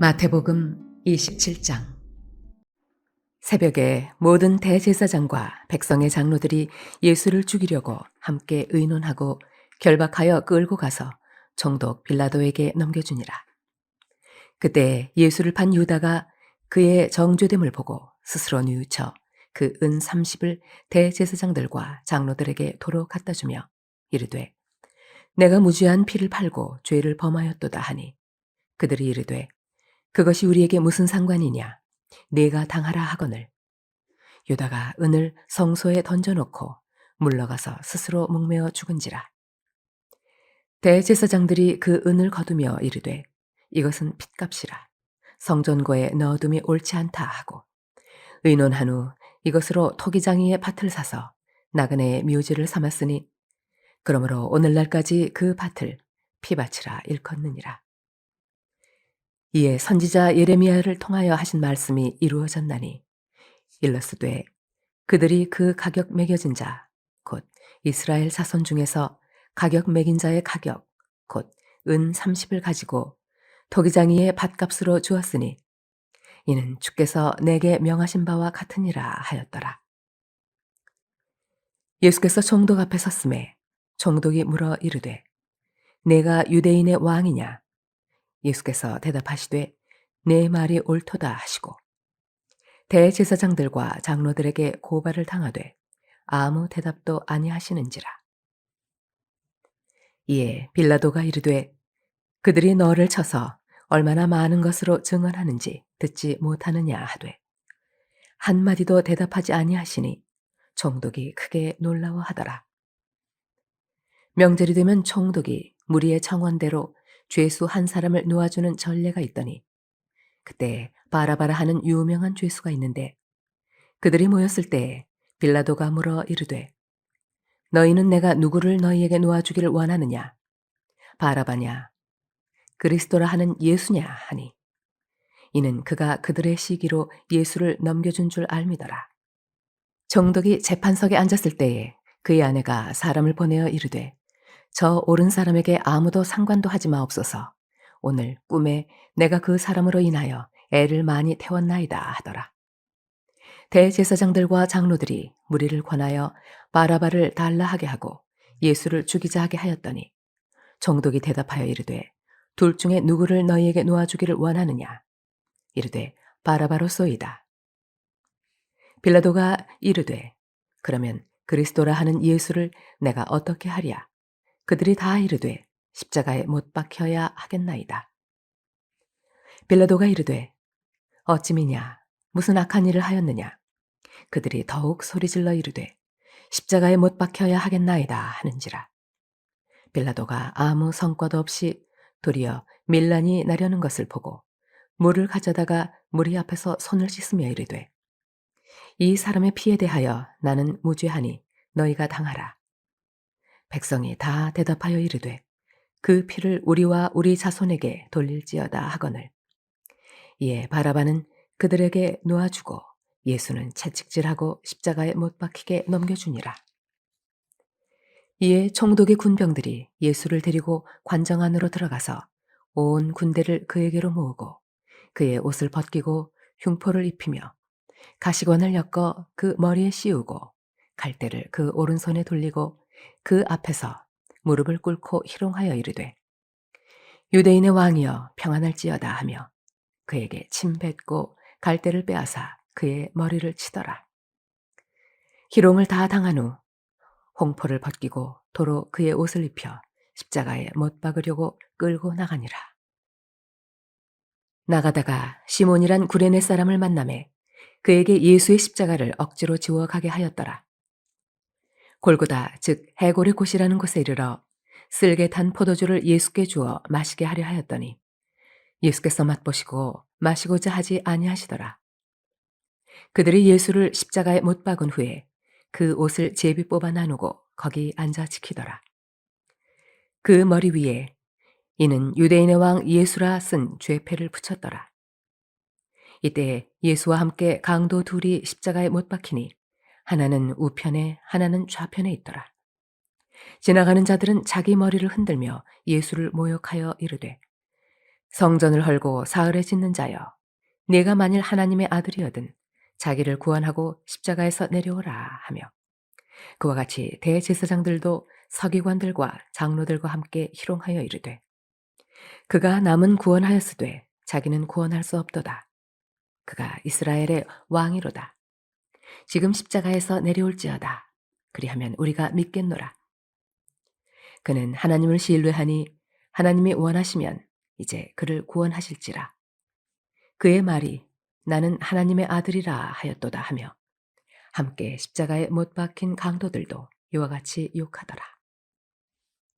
마태복음 27장. 새벽에 모든 대제사장과 백성의 장로들이 예수를 죽이려고 함께 의논하고 결박하여 끌고 가서 총독 빌라도에게 넘겨주니라. 그때 예수를 판 유다가 그의 정죄됨을 보고 스스로 뉘우쳐 그 은 30을 대제사장들과 장로들에게 도로 갖다 주며 이르되, 내가 무죄한 피를 팔고 죄를 범하였도다 하니, 그들이 이르되, 그것이 우리에게 무슨 상관이냐, 네가 당하라 하거늘. 유다가 은을 성소에 던져놓고 물러가서 스스로 목매어 죽은지라. 대제사장들이 그 은을 거두며 이르되, 이것은 핏값이라, 성전고에 넣어둠이 옳지 않다 하고, 의논한 후 이것으로 토기장이의 밭을 사서 나그네의 묘지를 삼았으니, 그러므로 오늘날까지 그 밭을 피밭이라 일컫느니라. 이에 선지자 예레미야를 통하여 하신 말씀이 이루어졌나니, 일렀으되 그들이 그 가격 매겨진 자, 곧 이스라엘 자손 중에서 가격 매긴 자의 가격, 곧 은 30을 가지고 토기장이의 밭값으로 주었으니, 이는 주께서 내게 명하신 바와 같으니라 하였더라. 예수께서 총독 앞에 섰음에 총독이 물어 이르되, 내가 유대인의 왕이냐? 예수께서 대답하시되, 내 말이 옳도다 하시고, 대제사장들과 장로들에게 고발을 당하되 아무 대답도 아니하시는지라. 이에 빌라도가 이르되, 그들이 너를 쳐서 얼마나 많은 것으로 증언하는지 듣지 못하느냐 하되, 한마디도 대답하지 아니하시니 총독이 크게 놀라워하더라. 명절이 되면 총독이 무리의 청원대로 죄수 한 사람을 놓아주는 전례가 있더니, 그때 바라바라 하는 유명한 죄수가 있는데, 그들이 모였을 때 빌라도가 물어 이르되, 너희는 내가 누구를 너희에게 놓아주기를 원하느냐? 바라바냐? 그리스도라 하는 예수냐? 하니, 이는 그가 그들의 시기로 예수를 넘겨준 줄 알미더라. 총독이 재판석에 앉았을 때에 그의 아내가 사람을 보내어 이르되, 저 옳은 사람에게 아무도 상관도 하지 마옵소서. 오늘 꿈에 내가 그 사람으로 인하여 애를 많이 태웠나이다 하더라. 대제사장들과 장로들이 무리를 권하여 바라바를 달라 하게 하고 예수를 죽이자 하게 하였더니, 총독이 대답하여 이르되, 둘 중에 누구를 너희에게 놓아주기를 원하느냐? 이르되, 바라바로소이다. 빌라도가 이르되, 그러면 그리스도라 하는 예수를 내가 어떻게 하랴? 그들이 다 이르되, 십자가에 못 박혀야 하겠나이다. 빌라도가 이르되, 어찌미냐? 무슨 악한 일을 하였느냐? 그들이 더욱 소리질러 이르되, 십자가에 못 박혀야 하겠나이다 하는지라. 빌라도가 아무 성과도 없이 도리어 밀란이 나려는 것을 보고 물을 가져다가 무리 앞에서 손을 씻으며 이르되, 이 사람의 피에 대하여 나는 무죄하니 너희가 당하라. 백성이 다 대답하여 이르되, 그 피를 우리와 우리 자손에게 돌릴지어다 하거늘. 이에 바라바는 그들에게 놓아주고 예수는 채찍질하고 십자가에 못 박히게 넘겨주니라. 이에 총독의 군병들이 예수를 데리고 관정 안으로 들어가서 온 군대를 그에게로 모으고 그의 옷을 벗기고 흉포를 입히며 가시관을 엮어 그 머리에 씌우고 갈대를 그 오른손에 돌리고 그 앞에서 무릎을 꿇고 희롱하여 이르되, 유대인의 왕이여 평안할지어다 하며 그에게 침 뱉고 갈대를 빼앗아 그의 머리를 치더라. 희롱을 다 당한 후 홍포를 벗기고 도로 그의 옷을 입혀 십자가에 못 박으려고 끌고 나가니라. 나가다가 시몬이란 구레네 사람을 만나매 그에게 예수의 십자가를 억지로 지워 가게 하였더라. 골고다 즉 해골의 곳이라는 곳에 이르러 쓸개 탄 포도주를 예수께 주어 마시게 하려 하였더니, 예수께서 맛보시고 마시고자 하지 아니하시더라. 그들이 예수를 십자가에 못 박은 후에 그 옷을 제비 뽑아 나누고 거기 앉아 지키더라. 그 머리 위에 이는 유대인의 왕 예수라 쓴 죄패를 붙였더라. 이때 예수와 함께 강도 둘이 십자가에 못 박히니 하나는 우편에 하나는 좌편에 있더라. 지나가는 자들은 자기 머리를 흔들며 예수를 모욕하여 이르되, 성전을 헐고 사흘에 짓는 자여, 네가 만일 하나님의 아들이거든 자기를 구원하고 십자가에서 내려오라 하며, 그와 같이 대제사장들도 서기관들과 장로들과 함께 희롱하여 이르되, 그가 남은 구원하였으되 자기는 구원할 수 없도다. 그가 이스라엘의 왕이로다. 지금 십자가에서 내려올지어다. 그리하면 우리가 믿겠노라. 그는 하나님을 신뢰하니 하나님이 원하시면 이제 그를 구원하실지라. 그의 말이 나는 하나님의 아들이라 하였도다 하며, 함께 십자가에 못 박힌 강도들도 이와 같이 욕하더라.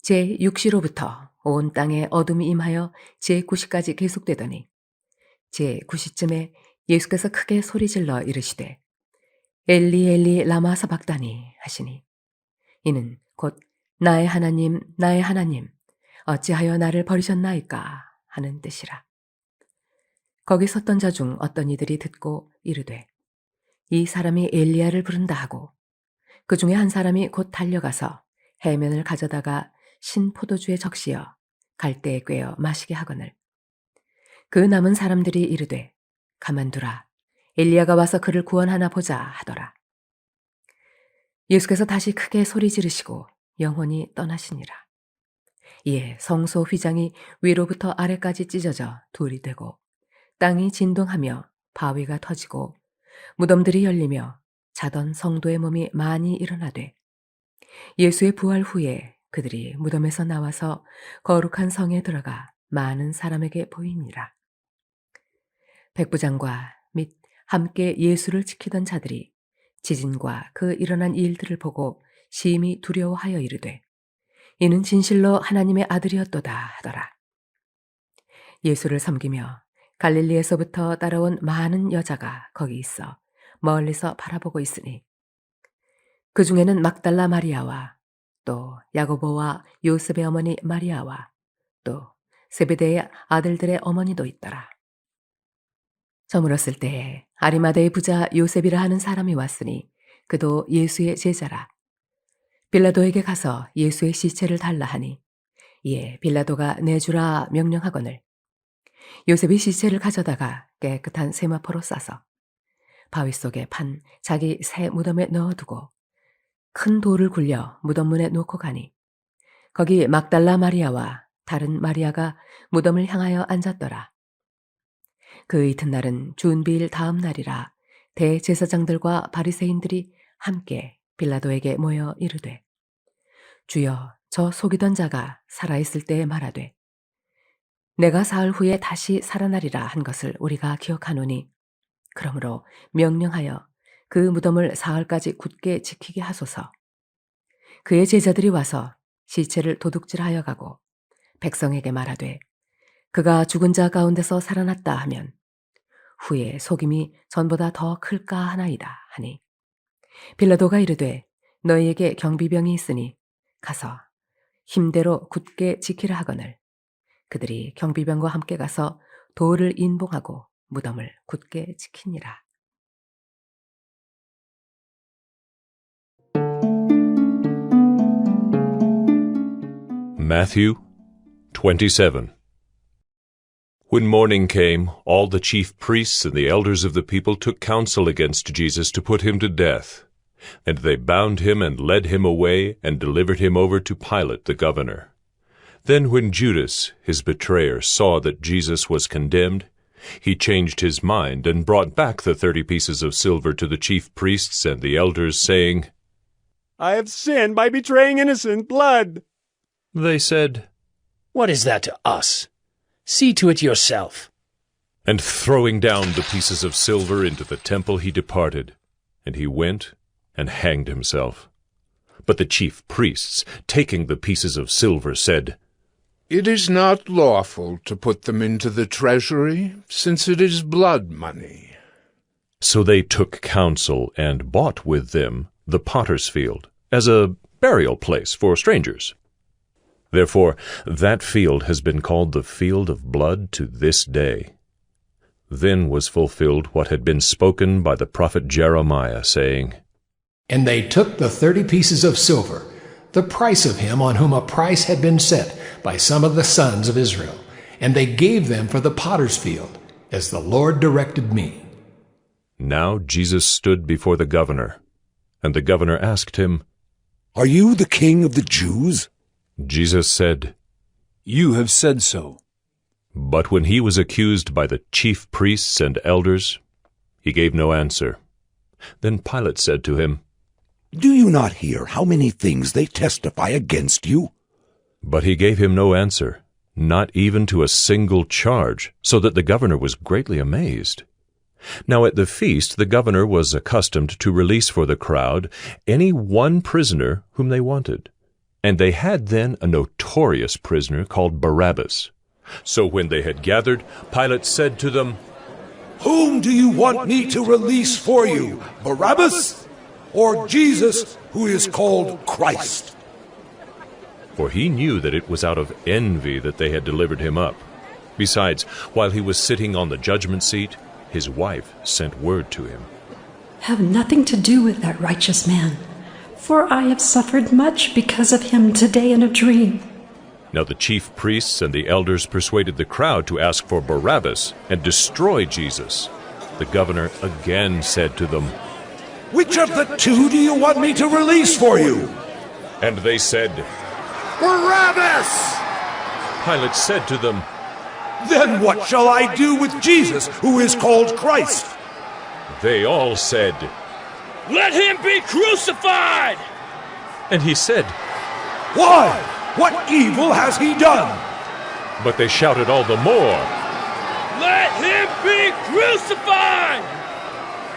제6시로부터 온 땅에 어둠이 임하여 제9시까지 계속되더니 제9시쯤에 예수께서 크게 소리질러 이르시되, 엘리 엘리 라마 사박다니 하시니, 이는 곧 나의 하나님 나의 하나님 어찌하여 나를 버리셨나이까 하는 뜻이라. 거기 섰던 자 중 어떤 이들이 듣고 이르되, 이 사람이 엘리야를 부른다 하고, 그 중에 한 사람이 곧 달려가서 해면을 가져다가 신포도주에 적시어 갈대에 꿰어 마시게 하거늘, 그 남은 사람들이 이르되, 가만두라, 엘리야가 와서 그를 구원하나 보자 하더라. 예수께서 다시 크게 소리 지르시고 영혼이 떠나시니라. 이에 성소 휘장이 위로부터 아래까지 찢어져 둘이 되고, 땅이 진동하며 바위가 터지고 무덤들이 열리며 자던 성도의 몸이 많이 일어나되, 예수의 부활 후에 그들이 무덤에서 나와서 거룩한 성에 들어가 많은 사람에게 보이니라. 백부장과 및 함께 예수를 지키던 자들이 지진과 그 일어난 일들을 보고 심히 두려워하여 이르되, 이는 진실로 하나님의 아들이었도다 하더라. 예수를 섬기며 갈릴리에서부터 따라온 많은 여자가 거기 있어 멀리서 바라보고 있으니, 그 중에는 막달라 마리아와 또 야고보와 요셉의 어머니 마리아와 또 세베대의 아들들의 어머니도 있더라. 저물었을 때에 아리마대의 부자 요셉이라 하는 사람이 왔으니 그도 예수의 제자라. 빌라도에게 가서 예수의 시체를 달라 하니, 이에 빌라도가 내주라 명령하거늘, 요셉이 시체를 가져다가 깨끗한 세마포로 싸서 바위 속에 판 자기 새 무덤에 넣어두고 큰 돌을 굴려 무덤 문에 놓고 가니, 거기 막달라 마리아와 다른 마리아가 무덤을 향하여 앉았더라. 그 이튿날은 준비일 다음 날이라 대제사장들과 바리새인들이 함께 빌라도에게 모여 이르되, 주여, 저 속이던 자가 살아있을 때에 말하되, 내가 사흘 후에 다시 살아나리라 한 것을 우리가 기억하노니, 그러므로 명령하여 그 무덤을 사흘까지 굳게 지키게 하소서. 그의 제자들이 와서 시체를 도둑질하여 가고 백성에게 말하되, 그가 죽은 자 가운데서 살아났다 하면 후에 속임이 전보다 더 클까 하나이다 하니, 빌라도가 이르되, 너희에게 경비병이 있으니 가서 힘대로 굳게 지키라 하거늘, 그들이 경비병과 함께 가서 돌을 인봉하고 무덤을 굳게 지키니라. Matthew 27. When morning came, all the chief priests and the elders of the people took counsel against Jesus to put him to death. And they bound him and led him away and delivered him over to Pilate the governor. Then when Judas, his betrayer, saw that Jesus was condemned, he changed his mind and brought back the 30 pieces of silver to the chief priests and the elders, saying, I have sinned by betraying innocent blood. They said, What is that to us? See to it yourself. And throwing down the pieces of silver into the temple, he departed, and he went and hanged himself. But the chief priests, taking the pieces of silver, said, It is not lawful to put them into the treasury, since it is blood money. So they took counsel and bought with them the potter's field, as a burial place for strangers. Therefore that field has been called the field of blood to this day. Then was fulfilled what had been spoken by the prophet Jeremiah, saying, And they took the 30 pieces of silver, the price of him on whom a price had been set by some of the sons of Israel, and they gave them for the potter's field, as the Lord directed me. Now Jesus stood before the governor, and the governor asked him, Are you the king of the Jews? Jesus said, You have said so. But when he was accused by the chief priests and elders, he gave no answer. Then Pilate said to him, Do you not hear how many things they testify against you? But he gave him no answer, not even to a single charge, so that the governor was greatly amazed. Now at the feast the governor was accustomed to release for the crowd any one prisoner whom they wanted. And they had then a notorious prisoner called Barabbas. So when they had gathered, Pilate said to them, Whom do you want me to release for you, Barabbas or Jesus, who is called Christ? For he knew that it was out of envy that they had delivered him up. Besides, while he was sitting on the judgment seat, his wife sent word to him, Have nothing to do with that righteous man, for I have suffered much because of him today in a dream. Now the chief priests and the elders persuaded the crowd to ask for Barabbas and destroy Jesus. The governor again said to them, Which of the two do you want me to release for you? And they said, Barabbas! Pilate said to them, Then what shall I do with Jesus, who is called Christ? They all said, Let him be crucified! and he said, Why? What evil has he done? but they shouted all the more. Let him be crucified!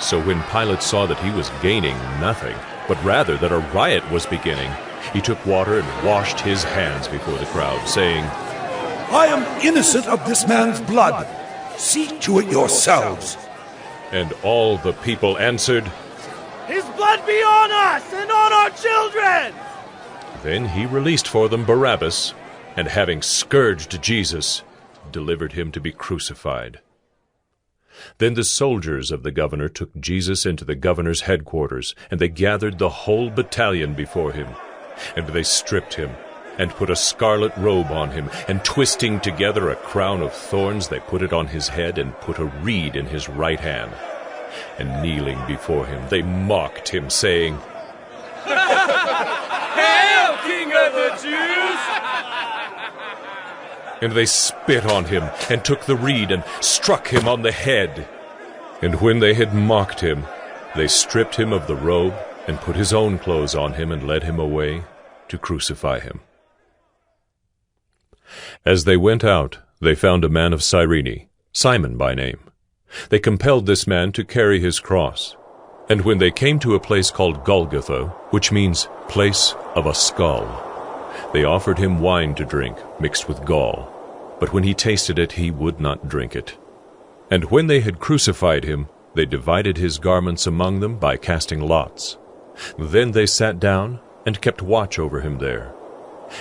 So when Pilate saw that he was gaining nothing, but rather that a riot was beginning, he took water and washed his hands before the crowd, saying, I am innocent of this man's blood. See to it yourselves. And all the people answered, His blood be on us and on our children! Then he released for them Barabbas, and having scourged Jesus, delivered him to be crucified. Then the soldiers of the governor took Jesus into the governor's headquarters, and they gathered the whole battalion before him. And they stripped him, and put a scarlet robe on him, and twisting together a crown of thorns, they put it on his head, and put a reed in his right hand. And kneeling before him, they mocked him, saying, Hail, King of the Jews! And they spit on him, and took the reed, and struck him on the head. And when they had mocked him, they stripped him of the robe, and put his own clothes on him, and led him away to crucify him. As they went out, they found a man of Cyrene, Simon by name. They compelled this man to carry his cross. And when they came to a place called Golgotha, which means place of a skull, they offered him wine to drink, mixed with gall. But when he tasted it, he would not drink it. And when they had crucified him, they divided his garments among them by casting lots. Then they sat down and kept watch over him there.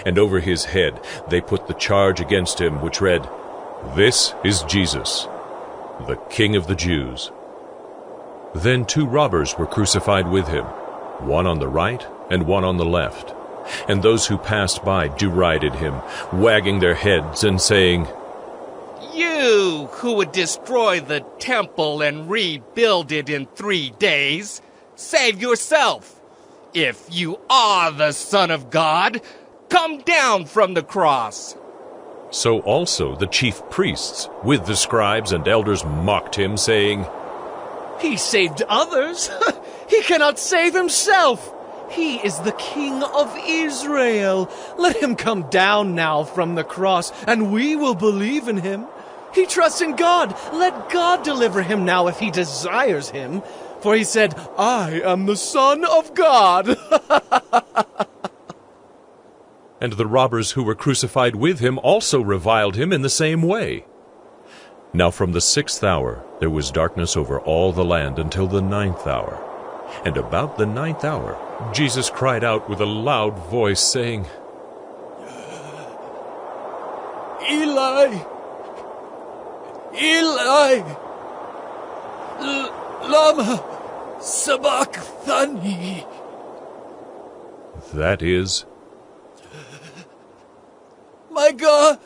And over his head they put the charge against him, which read, This is Jesus, the King of the Jews. Then 2 robbers were crucified with him, one on the right and one on the left. And those who passed by derided him, wagging their heads and saying, You who would destroy the temple and rebuild it in 3 days, save yourself. If you are the Son of God, come down from the cross. So also the chief priests, with the scribes and elders, mocked him, saying, He saved others. He cannot save himself. He is the King of Israel. Let him come down now from the cross, and we will believe in him. He trusts in God. Let God deliver him now if he desires him. For he said, I am the Son of God. And the robbers who were crucified with him also reviled him in the same way. Now from the 6th hour there was darkness over all the land until the 9th hour. And about the 9th hour Jesus cried out with a loud voice, saying, Eli, Eli, lama sabachthani. That is, My God,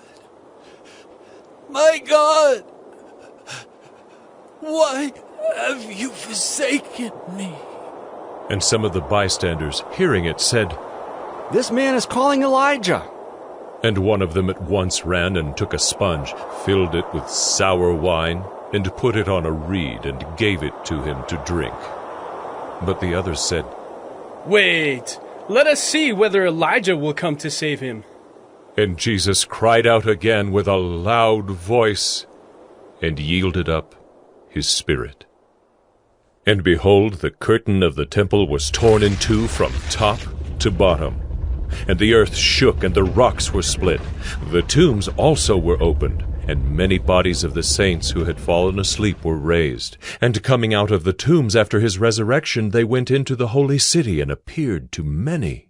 My God, why have you forsaken me? And some of the bystanders, hearing it, said, This man is calling Elijah. And one of them at once ran and took a sponge, filled it with sour wine, and put it on a reed, and gave it to him to drink. But the others said, Wait, let us see whether Elijah will come to save him. And Jesus cried out again with a loud voice, and yielded up his spirit. And behold, the curtain of the temple was torn in two from top to bottom. And the earth shook, and the rocks were split. The tombs also were opened, and many bodies of the saints who had fallen asleep were raised. And coming out of the tombs after his resurrection, they went into the holy city and appeared to many.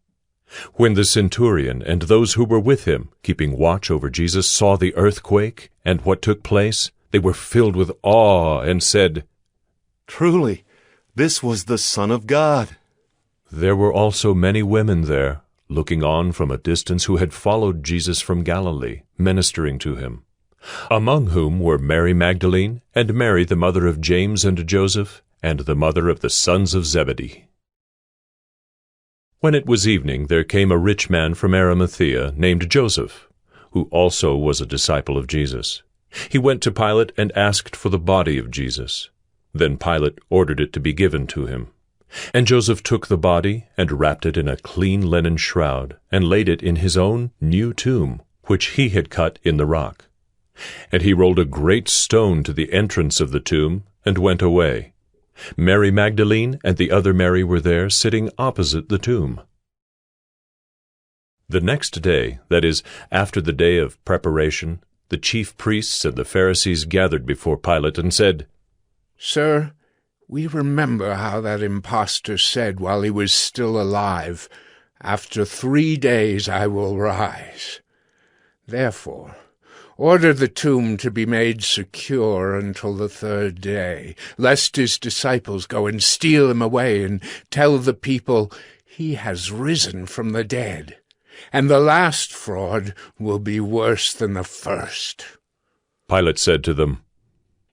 When the centurion and those who were with him, keeping watch over Jesus, saw the earthquake and what took place, they were filled with awe and said, Truly, this was the Son of God. There were also many women there, looking on from a distance, who had followed Jesus from Galilee, ministering to him, among whom were Mary Magdalene, and Mary the mother of James and Joseph, and the mother of the sons of Zebedee. When it was evening, there came a rich man from Arimathea, named Joseph, who also was a disciple of Jesus. He went to Pilate and asked for the body of Jesus. Then Pilate ordered it to be given to him. And Joseph took the body, and wrapped it in a clean linen shroud, and laid it in his own new tomb, which he had cut in the rock. And he rolled a great stone to the entrance of the tomb, and went away. Mary Magdalene and the other Mary were there, sitting opposite the tomb. The next day, that is, after the day of preparation, the chief priests and the Pharisees gathered before Pilate and said, Sir, we remember how that impostor said while he was still alive, After 3 days I will rise. Therefore, order the tomb to be made secure until the 3rd day, lest his disciples go and steal him away and tell the people, He has risen from the dead. And the last fraud will be worse than the first. Pilate said to them,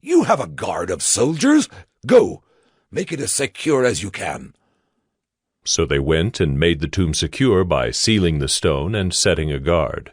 You have a guard of soldiers? Go, make it as secure as you can. So they went and made the tomb secure by sealing the stone and setting a guard.